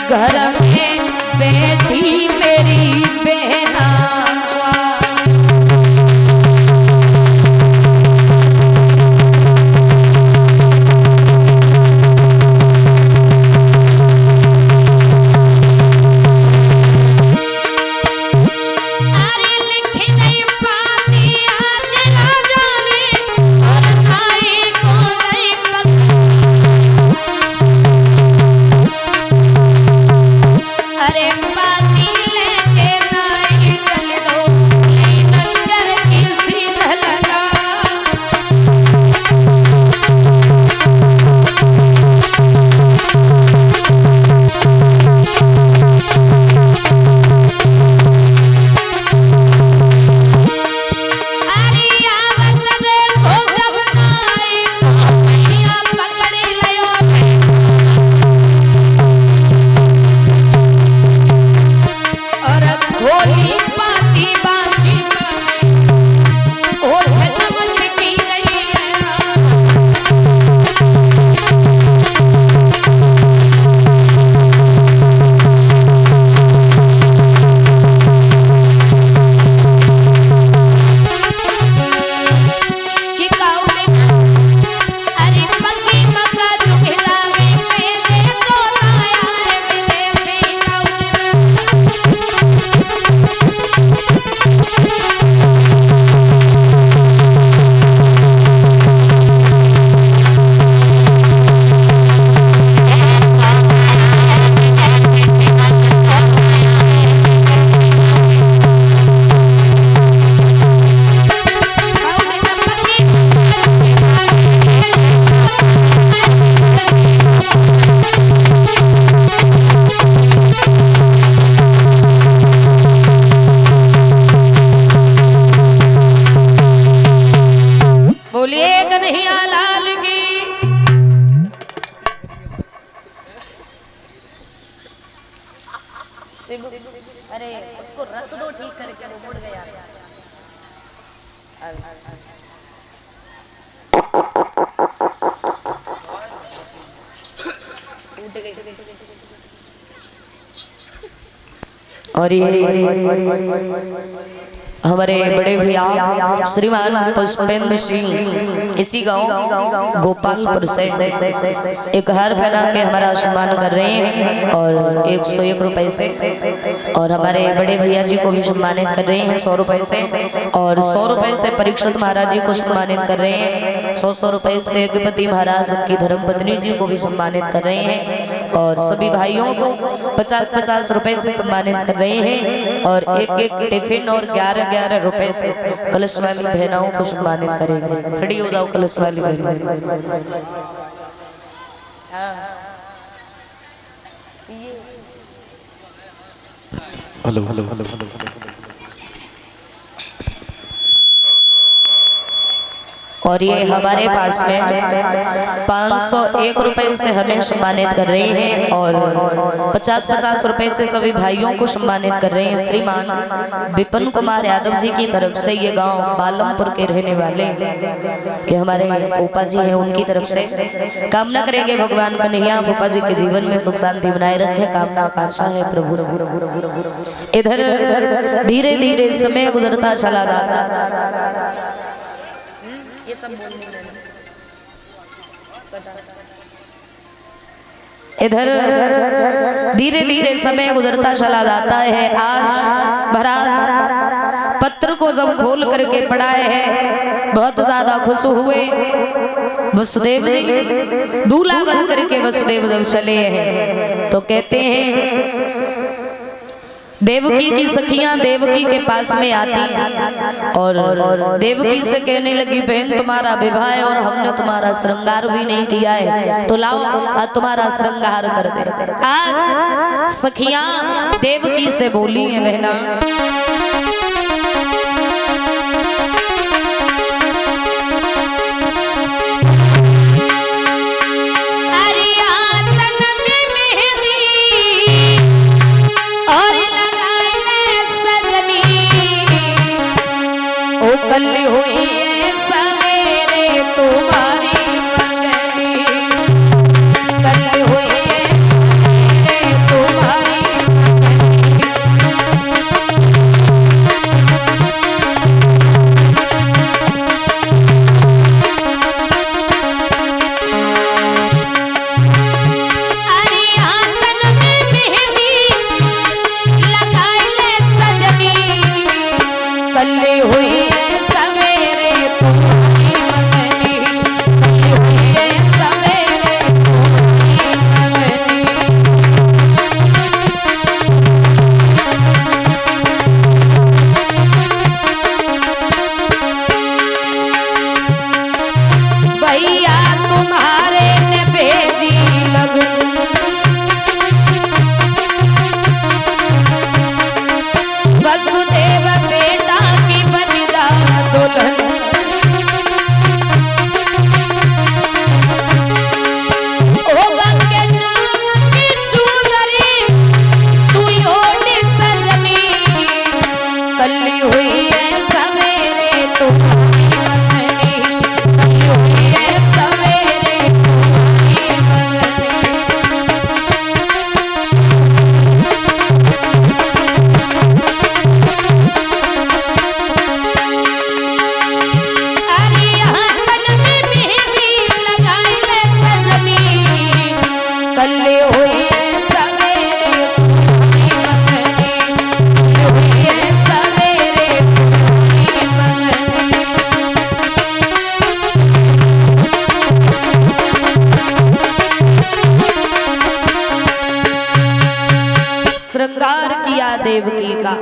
घर में बैठी मेरी बहना। अरे उसको रख दो ठीक करके, वो मुड़ गया। और ये हमारे बड़े भैया श्रीमान पुष्पेंद्र सिंह इसी गांव गोपालपुर से एक हार पहना के हमारा सम्मान कर रहे हैं और 101 रुपए से, और हमारे बड़े भैया जी को भी सम्मानित कर रहे हैं 100 रुपए से, और 100 रुपए से परीक्षित महाराज जी को सम्मानित कर रहे हैं, 100 रुपए से गणपति महाराज उनकी धर्मपत्नी जी को भी सम्मानित कर रहे हैं, और सभी भाइयों को 50-50 रुपए से सम्मानित कर रहे हैं, और एक टिफिन और 11-11 रुपए से कलश वाली बहनों को सम्मानित करेंगे। खड़ी हो जाओ कलश वाली बहनों। Hello hello hello hello. और ये हमारे पास में 501 रुपए से हमें सम्मानित कर रहे हैं, और 50-50 रुपए से सभी भाइयों को सम्मानित कर रहे हैं। श्रीमान विपिन कुमार यादव जी की तरफ से, ये गांव बालमपुर के रहने वाले ये हमारे फूफा जी हैं, उनकी तरफ से कामना करेंगे भगवान कन्हैया फूफा जी के जीवन में सुख शांति बनाए रखे, कामना आकांक्षा है प्रभु से। इधर धीरे धीरे समय गुजरता चला जाता, ये सब बोलने में इधर धीरे धीरे समय गुजरता चला जाता है। आज महाराज पत्र को जब खोल करके पढ़ाए हैं, बहुत ज्यादा खुश हुए। वसुदेव जी दूल्हा बन करके वसुदेव जब चले हैं तो कहते हैं, देवकी की सखियां देवकी के पास में आती और देवकी से कहने लगी, बहन तुम्हारा विवाह है और हमने तुम्हारा श्रृंगार भी नहीं किया है, तो लाओ आज तुम्हारा श्रृंगार कर दे। आज सखियां देवकी से बोली है, बहना कल हुई सवेरे तुम्हारी मंगनी, कल हुई सवेरे तुम्हारी कल्ले हुई सवेरे मंगनी, हुई सवेरे मंगनी। श्रृंगार किया देवकी का,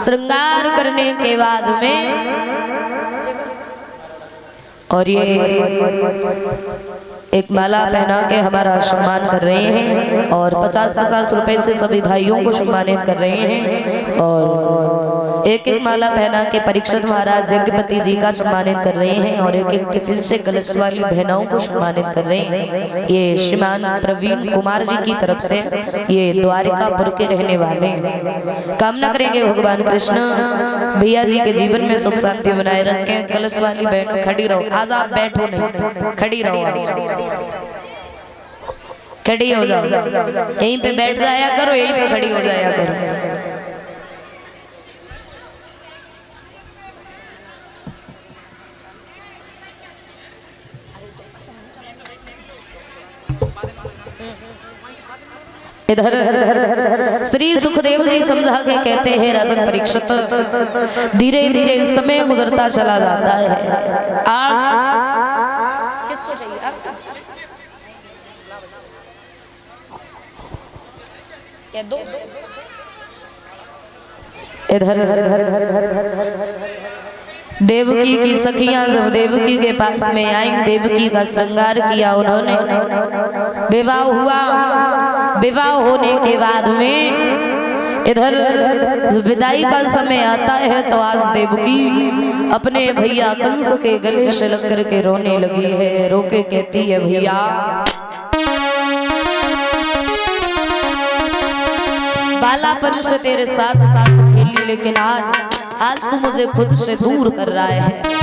श्रृंगार करने के बाद में और ये एक माला पहना के हमारा सम्मान कर रहे हैं और 50-50 रुपए से सभी भाइयों को सम्मानित कर रहे हैं और एक एक माला पहना के परीक्षित महाराज यज्ञपति जी का सम्मानित कर रहे हैं और एक एक टिफिन से कलश वाली बहनों को सम्मानित कर रहे हैं। ये श्रीमान प्रवीण कुमार जी की तरफ से, ये द्वारिकापुर के रहने वाले। कामना करेंगे भगवान कृष्ण भैया जी के जीवन में सुख शांति बनाए रखें। कलश वाली बहनों खड़ी रहो, आज आप बैठो नहीं, खड़ी रहो, आज खड़ी हो जाओ, यहीं पे बैठ जाया करो, यहीं पे खड़ी हो जाया करो। इधर श्री सुखदेव जी समझा के कहते हैं राजन परीक्षित, धीरे धीरे समय गुजरता चला जाता है। आज किसको चाहिए आप? क्या दो? इधर देवकी की सखियां जब देवकी के पास में आई, देवकी का श्रृंगार किया उन्होंने, विवाह हुआ। विवाह होने के बाद में इधर विदाई का समय आता है तो आज देवकी अपने भैया कंस के गले से लग करके रोने लगी है। रो के कहती है, भैया बालापन से तेरे साथ साथ खेली, लेकिन आज तू मुझे खुद से दूर कर रहा है।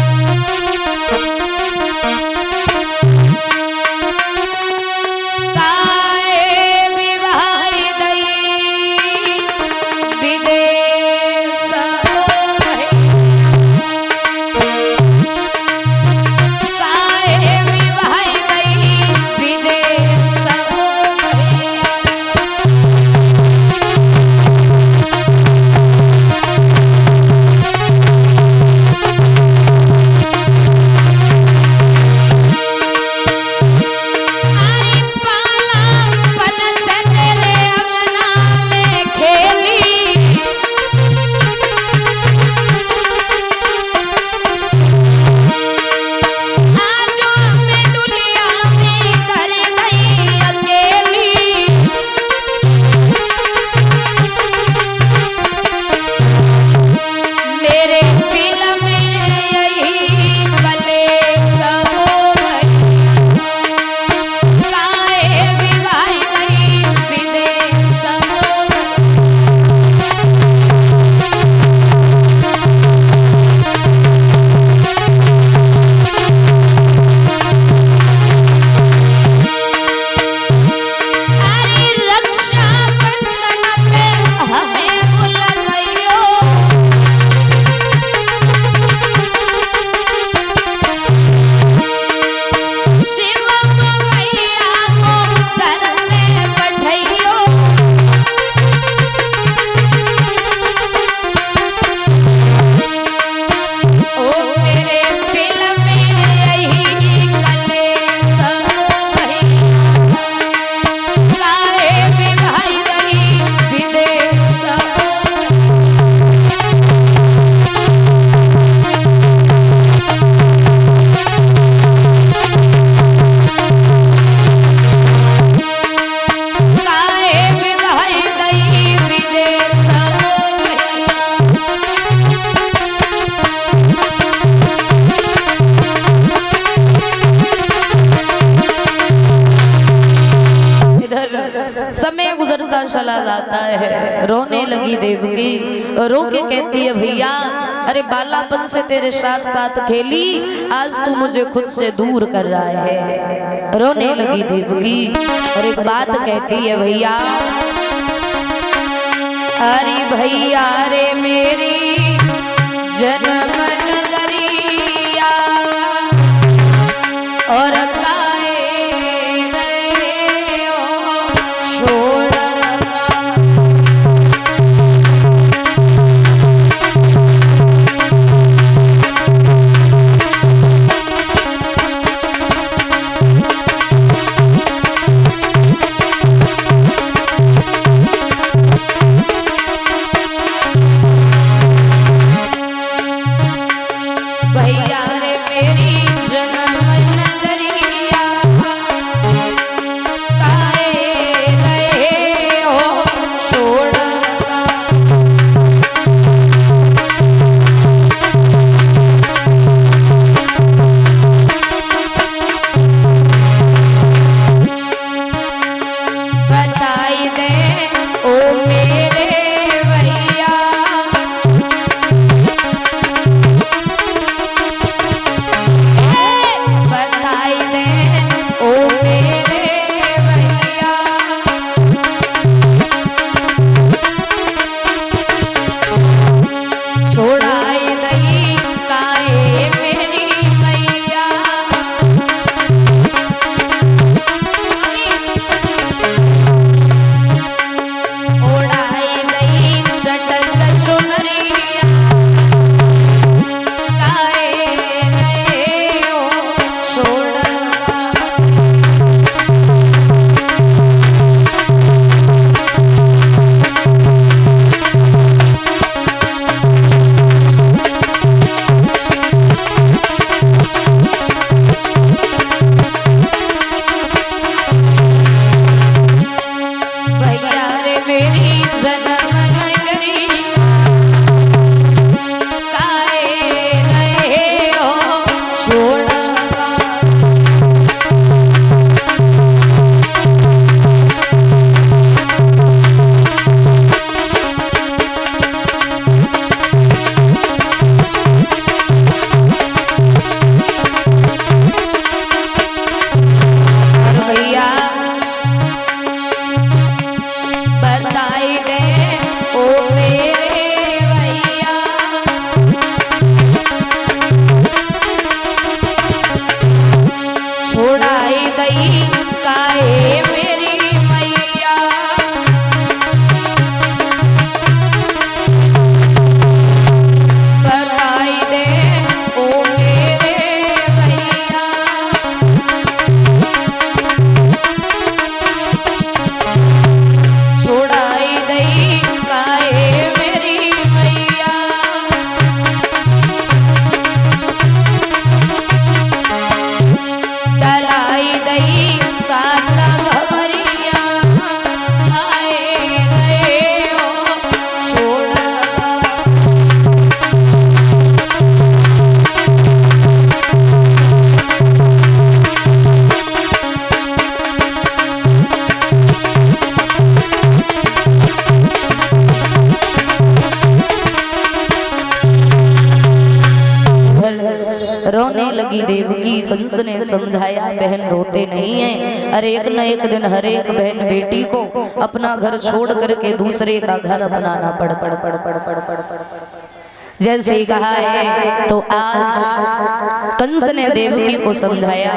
समय गुजरता चला जाता है। रोने लगी देवकी, रो के कहती है, भैया अरे बालापन से तेरे साथ साथ खेली, आज तू मुझे खुद से दूर कर रहा है। रोने लगी देवकी और एक बात कहती है, भैया अरे भैया रे मेरी जन्म नगरिया और काए रहे हो छोड़ाई दई काहे मेरी मैया। बताई दे ओ मेरे भैया। छोड़ाई दई काहे मेरी मैया। डलाई दई सात भवरिया आए रे ओ छोड़ा। रोने लगी देवकी। कंस ने समझाया बहन रोते नहीं हैं। अरे एक न एक दिन हर एक बहन बेटी को अपना घर छोड़ करके दूसरे का घर बनाना पड़ता। जैसे ही कहा है तो आज कंस ने देवकी को समझाया